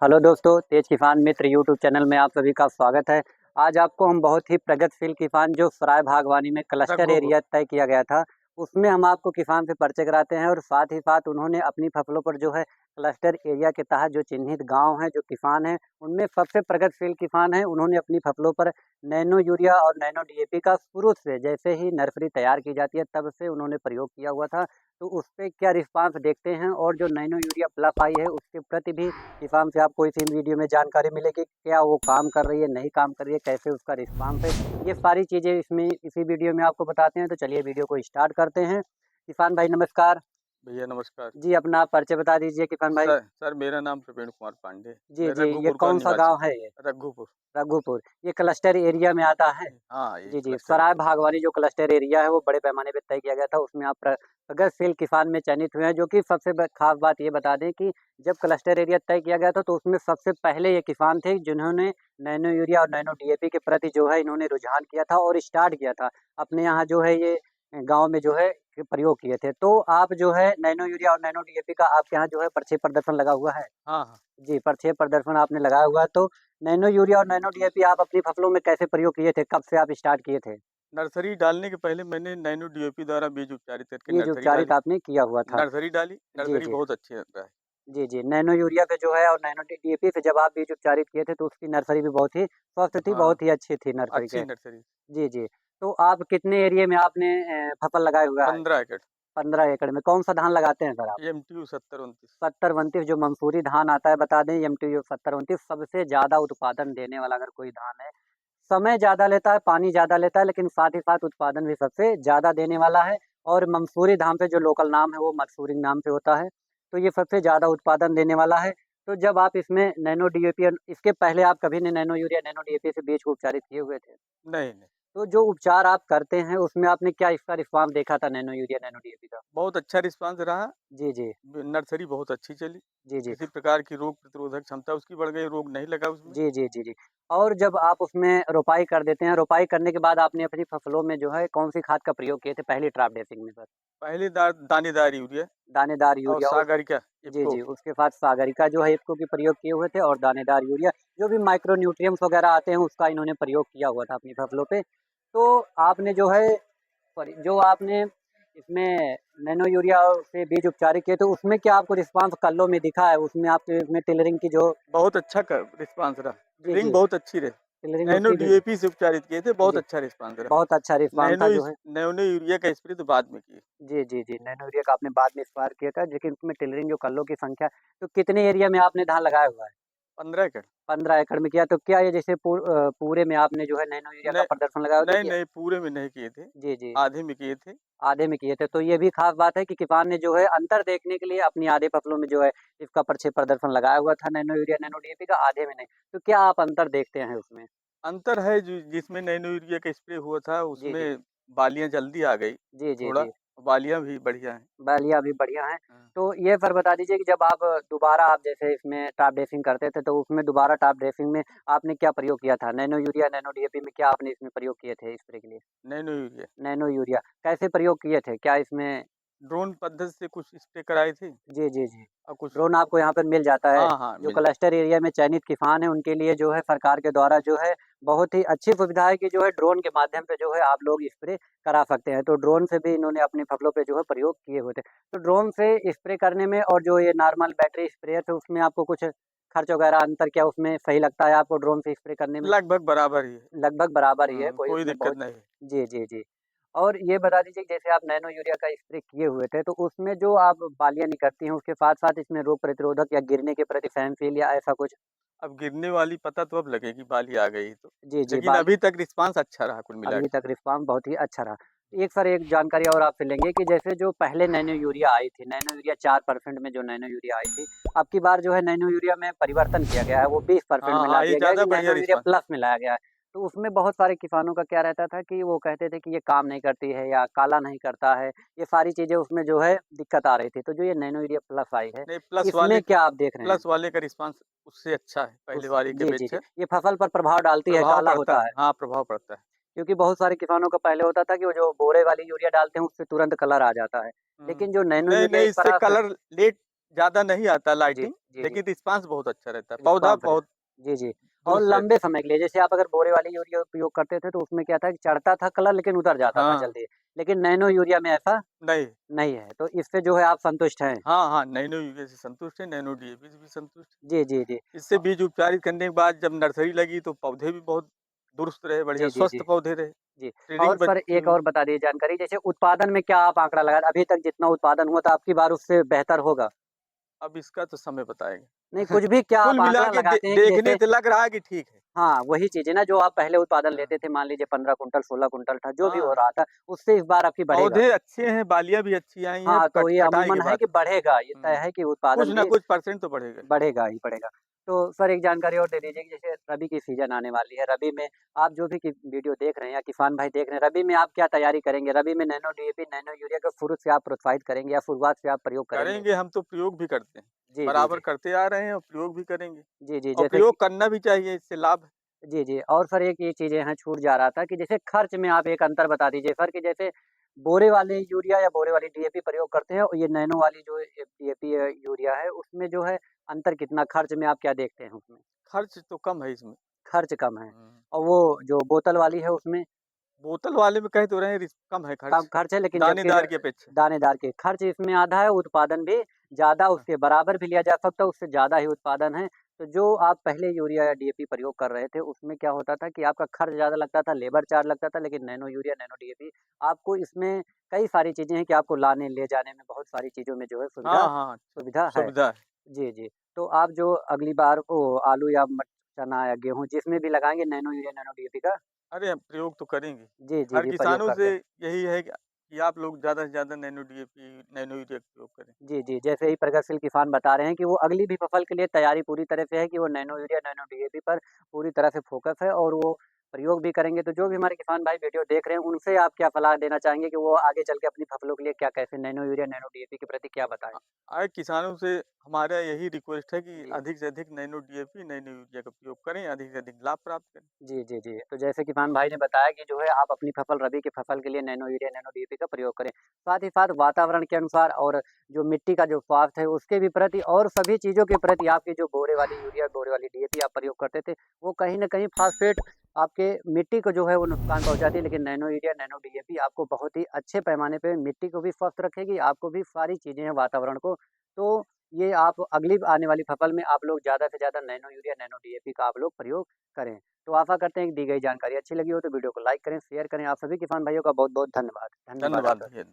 Hello दोस्तों, तेज किसान मित्र YouTube channel में आप सभी का स्वागत है। आज आपको हम बहुत ही प्रगतिशील किसान जो सराय भागवानी में क्लस्टर रघुपुर। एरिया तय किया गया था, उसमें हम आपको किसान से परिचय कराते हैं और साथ ही साथ उन्होंने अपनी फसलों पर जो है क्लस्टर एरिया के तहत जो चिन्हित गांव हैं, जो किसान हैं, उनमें सबसे प्रगतिशील किसान हैं। उन्होंने अपनी फसलों पर नैनो यूरिया और नैनो डीएपी का शुरू से जैसे ही नर्सरी तैयार की जाती है तब से उन्होंने प्रयोग किया हुआ था। तो उस पे क्या रिस्पांस देखते हैं और जो नैनो यूरिया प्लस आई है उसके प्रति भी किसान से आपको इसी वीडियो में जानकारी मिलेगी, क्या वो काम कर रही है, नहीं काम कर रही है, कैसे उसका रिस्पांस है। ये सारी चीज़ें इसमें इसी वीडियो में आपको बताते हैं। तो चलिए वीडियो को स्टार्ट करते हैं। किसान भाई नमस्कार। भैया नमस्कार। जी, अपना परिचय बता दीजिए किसान भाई। सर मेरा नाम प्रवीण कुमार पांडे। जी, मैं जी, ये रघुपुर का कौन-सा निवासी गाँव हूँ। है ये? रघुपुर। रघुपुर, ये क्लस्टर एरिया में आता है? हाँ, ये जी, जी, क्लस्टर सराय एरिया। भागवानी जो क्लस्टर एरिया है वो बड़े पैमाने पे तय किया गया था, उसमें आप प्रगतिशील किसान में चयनित हुए हैं, जो कि सबसे ख़ास बात ये बता दें कि जब क्लस्टर एरिया तय किया गया था तो उसमें सबसे पहले ये किसान थे जिन्होंने नैनो यूरिया और नैनो डीएपी के प्रति जो है इन्होंने रुझान किया था और स्टार्ट किया था। अपने यहाँ जो है ये गाँव में जो है प्रयोग किए थे। तो आप जो है नैनो यूरिया और नैनो डीएपी का आपके यहाँ जो है पर्चे प्रदर्शन लगा हुआ है? हाँ, हाँ। जी, पर्चे प्रदर्शन आपने लगाया हुआ है। तो नैनो यूरिया और नैनो डीएपी आप अपनी फसलों में कैसे प्रयोग किए थे? कब से आप स्टार्ट किए थे? नर्सरी डालने के पहले मैंने नैनो डीएपी द्वारा बीज उपचारित करके ये जो नर्सरी उपचारित डाली। आपने किया हुआ था। नर्सरी डाली, जी, नर्सरी जी। बहुत अच्छी रहा है। जी, जी। नैनो यूरिया पे जो है और नैनो डीएपी से जब आप बीज उपचारित किए थे तो उसकी नर्सरी भी बहुत ही स्वस्थ थी, हाँ, बहुत ही अच्छी थी नर्सरी अच्छी के। नर्सरी। जी, जी। तो आप कितने एरिया में आपने फसल लगाया हुआ है? 15 एकड़। 15 एकड़ में कौन-सा धान लगाते हैं सर आप? एमटीयू 7029। 70-29 जो मंसूरी धान आता है, बता दें एमटीयू 70-29 सबसे ज़्यादा उत्पादन देने वाला अगर कोई धान है। समय ज़्यादा लेता है, पानी ज़्यादा लेता है, लेकिन साथ ही साथ उत्पादन भी सबसे ज़्यादा देने वाला है। और मंसूरी धान पे जो लोकल नाम है वो मकसूरी नाम से होता है। तो ये सबसे ज़्यादा उत्पादन देने वाला है। तो जब आप इसमें नैनो डीएपी इसके पहले आप कभी नहीं नैनो यूरिया, नैनो डीएपी से बीज को उपचारित किए हुए थे? नहीं, नहीं। तो जो उपचार आप करते हैं उसमें आपने क्या इसका रिस्पॉन्स देखा था नैनो यूरिया, नैनो डीएपी का? बहुत अच्छा रिस्पॉन्स रहा। जी, जी। नर्सरी बहुत अच्छी चली। जी, जी। किसी प्रकार की रोग प्रतिरोधक क्षमता उसकी बढ़ गई, रोग नहीं लगा उसमें। जी, जी, जी, जी। और जब आप उसमें रोपाई कर देते हैं, रोपाई करने के बाद आपने अपनी फसलों में जो है कौन-सी खाद का प्रयोग किए थे पहली ट्रॉप ड्रेसिंग में सर? पहले दानेदार यूरिया दानेदार और यूरिया उस सागरिका जी, इफ़को। जी, उसके साथ सागरिका जो है इफ़को भी प्रयोग किए हुए थे और दानेदार यूरिया, जो भी माइक्रो न्यूट्रिएंट्स वगैरह आते हैं उसका इन्होंने प्रयोग किया हुआ था अपनी फसलों पे। तो आपने जो है जो आपने इसमें नैनो यूरिया से बीज उपचारित किए तो उसमें क्या आपको रिस्पॉन्स कल्लों में दिखा है? उसमें आपके उसमें टिलरिंग की जो बहुत अच्छा क रिस्पॉन्स रहा। जी, टिलिंग जी, बहुत अच्छी रही। टिलरिंग नैनो उसकी भी डीएपी से उपचारित किए थे, बहुत जी, अच्छा रिस्पॉन्स रहा। बहुत अच्छा रिस्पॉन्स था जो है नैनो यूरिया का स्प्रे तो बाद में किए। जी, जी, जी। नैनो यूरिया का आपने बाद में इस्तेमाल किया था, लेकिन उसमें टिलरिंग जो कल्लों की संख्या तो कितने एरिया में आपने धान लगाया हुआ है? 15 एकड़। 15 एकड़ में किया, तो क्या ये जैसे पूरे में आपने जो है नैनो यूरिया का नहीं, प्रदर्शन लगाया हो तो नहीं, क्या नहीं, पूरे में नहीं किए थे, जी, जी, आधे में किए थे। आधे में किए थे। तो ये भी ख़ास बात है कि किसान ने जो है अंतर देखने के लिए अपनी आधे फसलों में जो है इसका प्रक्षेप प्रदर्शन लगाया हुआ था नैनो यूरिया, नैनो डीएपी का, आधे में नहीं। तो क्या आप अंतर देखते हैं उसमें? अंतर है जिसमें नैनो यूरिया का स्प्रे हुआ था, जी, जी। उसमें बालियाँ जल्दी आ गई, जी, जी, थोड़ा जी। बालियाँ भी बढ़िया हैं। बैलियाँ भी बढ़िया हैं। हाँ। तो ये सर बता दीजिए कि जब आप दोबारा आप जैसे इसमें टॉप ड्रेसिंग करते थे, तो उसमें दोबारा टॉप ड्रेसिंग में आपने क्या प्रयोग किया था? नैनो यूरिया, नैनो डीएपी में क्या आपने इसमें प्रयोग किए थे स्प्रे के लिए? नैनो यूरिया, नैनो यूरिया, कैसे प्रयोग किए थे? क्या इसमें ड्रोन पद्धति से कुछ स्प्रे कराए थे जी, जी, जी। और कुछ ड्रोन आपको यहाँ पर मिल जाता है। हाँ, हाँ, जो मिल जाए। क्लस्टर एरिया में चयनित किसान हैं, उनके लिए जो है सरकार के द्वारा जो है बहुत ही अच्छी सुविधा है कि जो है ड्रोन के माध्यम से जो है आप लोग स्प्रे करा सकते हैं। तो ड्रोन से भी इन्होंने अपनी फसलों पे जो है प्रयोग किए हुए थे। तो ड्रोन से स्प्रे करने में और जो ये नॉर्मल बैटरी स्प्रे है, तो उसमें आपको कुछ खर्च वगैरह अंतर क्या उसमें सही लगता है आपको ड्रोन से स्प्रे करने में? लगभग बराबर ही है। लगभग बराबर ही है, कोई कोई उसमें दिक्कत बहुत नहीं है। जी, जी, जी। और ये बता दीजिए कि जैसे आप नैनो यूरिया का स्प्रे किए हुए थे, तो उसमें जो आप बालियाँ निकलती हैं, उसके साथ-साथ इसमें रोग प्रतिरोधक या गिरने के प्रति फैंफिल या ऐसा कुछ? अब गिरने वाली पता तो अब लगेगी, बाली आ गई तो। जी, जी, लेकिन बाल अभी तक रिस्पॉन्स अच्छा रहा कुल मिला अभी के। तक रिस्पॉन्स बहुत ही अच्छा रहा। एक सर एक जानकारी और आपसे लेंगे कि जैसे जो पहले नैनो यूरिया आई थी, नैनो यूरिया 4% में जो नैनो यूरिया आई थी, अब की बार जो है नैनो यूरिया में परिवर्तन किया गया है, वो 20% हाँ, में ला हाँ, ये दिया गया है ज़्यादा कि बढ़िया नैनो यूरिया रिस्पॉन्स। प्लस में लाया गया है। तो उसमें बहुत सारे किसानों का क्या रहता था कि वो कहते थे कि ये काम नहीं करती है या काला नहीं करता है, ये सारी चीज़ें उसमें जो है दिक्कत आ रही थी। तो जो ये नैनो यूरिया प्लस आई है, नहीं, इसमें क्या आप देख रहे हैं? प्लस वाले का रिस्पॉन्स उससे अच्छा है, पहले उस वाले की जी, जी, जी। अपेक्षा। ये फसल पर प्रभाव डालती है, प्रभाव काला पड़ता होता है। है। हाँ, प्रभाव पड़ता है। क्योंकि बहुत सारे किसानों का पहले होता था कि वो जो बोरे वाली यूरिया डालते हैं उससे तुरंत कलर आ जाता है। हुँ। लेकिन जो नैनो नहीं, यूरिया नहीं, इस इससे तरह से कलर लेट ज़्यादा नहीं आता जी, लाइटिंग, जी, जी। लेकिन रिस्पांस बहुत अच्छा रहता है। पौधा रिस्पॉन्स है। बहुत जी, जी। और दुरुस्त लंबे रहता है। समय के लिए जैसे आप अगर बोरे वाली यूरिया उपयोग करते थे तो उसमें क्या था कि चढ़ता था कलर लेकिन उतर जाता था हाँ, जल्दी। लेकिन नैनो यूरिया में ऐसा नहीं। नहीं है, तो इससे जो है आप संतुष्ट हैं? हाँ, हाँ, नैनो यूरिया से संतुष्ट है, नैनो डीएपी से भी संतुष्ट जी, जी, जी। है। इससे बीज उपचारित करने के बाद जब नर्सरी लगी तो पौधे भी बहुत दुरुस्त रहे, बढ़िया जी, जी, जी। स्वस्थ पौधे रहे। जी। और ट्रेनिंग सर बच्ची एक हुई। और बता दीजिए जानकारी जैसे उत्पादन में क्या आप आँकड़ा लगा अभी तक जितना उत्पादन हुआ था, अब की बार उससे बेहतर होगा? अब इसका तो समय नहीं, बताएगा। कुछ भी क्या कुल आप मिला आँकड़ा के लगाते हैं कि देखने जैसे से लग रहा है कि ठीक है। हाँ, वही चीज़ है ना जो आप पहले उत्पादन हाँ, लेते थे मान लीजिए 15 कुंटल, 16 कुंटल था, जो भी हो हाँ। रहा था, उससे इस बार आपकी बढ़ेगा। पौधे अच्छे हैं, बालियाँ भी अच्छी आई हैं, हाँ, तो ये कटाई अमूमन के है बाद। कि बढ़ेगा, ये तय हुँ, है कि कुछ उत्पादन ना भी कुछ परसेंट तो बढ़ेगा। बढ़ेगा ही बढ़ेगा। तो सर एक जानकारी और दे दीजिए कि जैसे रबी की सीज़न आने वाली है, रबी में आप जो भी कि वीडियो देख रहे हैं या किसान भाई देख रहे हैं, रबी में आप क्या तैयारी करेंगे? रबी में नैनो डीएपी, नैनो यूरिया को शुरू से आप प्रोत्साहित करेंगे या शुरुआत से आप प्रयोग करेंगे? करेंगे, हम तो प्रयोग भी करते हैं। जी, जी, बराबर जी। करते आ रहे हैं और प्रयोग भी करेंगे। जी, जी, और जैसे कि प्रयोग करना भी चाहिए, इससे लाभ है। जी, जी। और सर एक ये चीज़ें हैं छूट जा रहा था कि जैसे खर्च में आप एक अंतर बता दीजिए सर कि जैसे बोरे वाले यूरिया या बोरे वाली डीएपी प्रयोग करते हैं और ये नैनो वाली जो डीएपी यूरिया है उसमें जो है अंतर कितना खर्च में आप क्या देखते हैं उसमें? खर्च तो कम है इसमें। खर्च कम है हुँ, और वो जो बोतल वाली है उसमें बोतल वाले में कह तो रहे हैं कम है कम खर्च, खर्च है लेकिन जबकि दानेदार की अपेक्षा। दानेदार के खर्च इसमें आधा है, उत्पादन भी ज़्यादा हाँ, उसके बराबर भी लिया जा सकता है, उससे ज़्यादा ही उत्पादन है। तो जो आप पहले यूरिया या डीएपी प्रयोग कर रहे थे, उसमें क्या होता था कि आपका खर्च ज़्यादा लगता था, लेबर चार्ज लगता था, लेकिन नैनो यूरिया, नैनो डीएपी आपको इसमें कई सारी चीज़ें हैं कि आपको लाने, ले जाने में बहुत सारी चीज़ों में जो है सुविधा हाँ, हाँ, अच्छा, सुविधा है। सुविधा है। जी, जी। तो आप जो अगली बार को आलू या चना या गेहूँ जिसमें भी लगाएँगे नैनो यूरिया, नैनो डीएपी का अरे! हम प्रयोग तो करेंगे। जी, जी, हर जी, प्रयोग किसानों करते से हैं। यही है कि आप लोग ज़्यादा से ज़्यादा नैनो डीएपी, नैनो यूरिया का प्रयोग करें। जी, जी। जैसे ही प्रगतिशील किसान बता रहे हैं कि वो अगली भी फसल के लिए तैयारी पूरी तरह से है कि वो नैनो यूरिया, नैनो डीएपी पर पूरी तरह से फ़ोकस है और वो प्रयोग भी करेंगे। तो जो भी हमारे किसान भाई वीडियो देख रहे हैं, उनसे आप क्या सलाह देना चाहेंगे कि वो आगे चल के अपनी फसलों के लिए क्या कैसे नैनो यूरिया, नैनो डीएपी के प्रति क्या बताएँ? अ, आए किसानों से हमारा यही रिक्वेस्ट है कि जी। अधिक से अधिक नैनो डीएपी, नैनो यूरिया का प्रयोग करें, अधिक से अधिक लाभ प्राप्त करें। जी, जी, जी। तो जैसे किसान भाई ने बताया कि जो है आप अपनी फसल रबी की फसल के लिए नैनो यूरिया, नैनो डीएपी का प्रयोग करें। साथ ही साथ वातावरण के अनुसार और जो मिट्टी का जो स्वास्थ्य है उसके भी प्रति और सभी चीज़ों के प्रति आपकी जो बोरे वाली यूरिया, बोरे वाली डीएपी आप प्रयोग करते थे, वो कहीं न कहीं फ़ॉस्फेट आपके मिट्टी को जो है वो नुकसान पहुँचाती है। लेकिन नैनो यूरिया, नैनो डीएपी आपको बहुत ही अच्छे पैमाने पे मिट्टी को भी स्वस्थ रखेगी, आपको भी सारी चीज़ें हैं वातावरण को। तो ये आप अगली आने वाली फसल में आप लोग ज़्यादा से ज़्यादा नैनो यूरिया, नैनो डीएपी का आप लोग प्रयोग करें। तो आशा करते हैं कि दी गई जानकारी अच्छी लगी हो तो वीडियो को लाइक करें, शेयर करें। आप सभी किसान भाइयों का बहुत-बहुत धन्यवाद। धन्यवाद धन्यवाद आपका। भैया।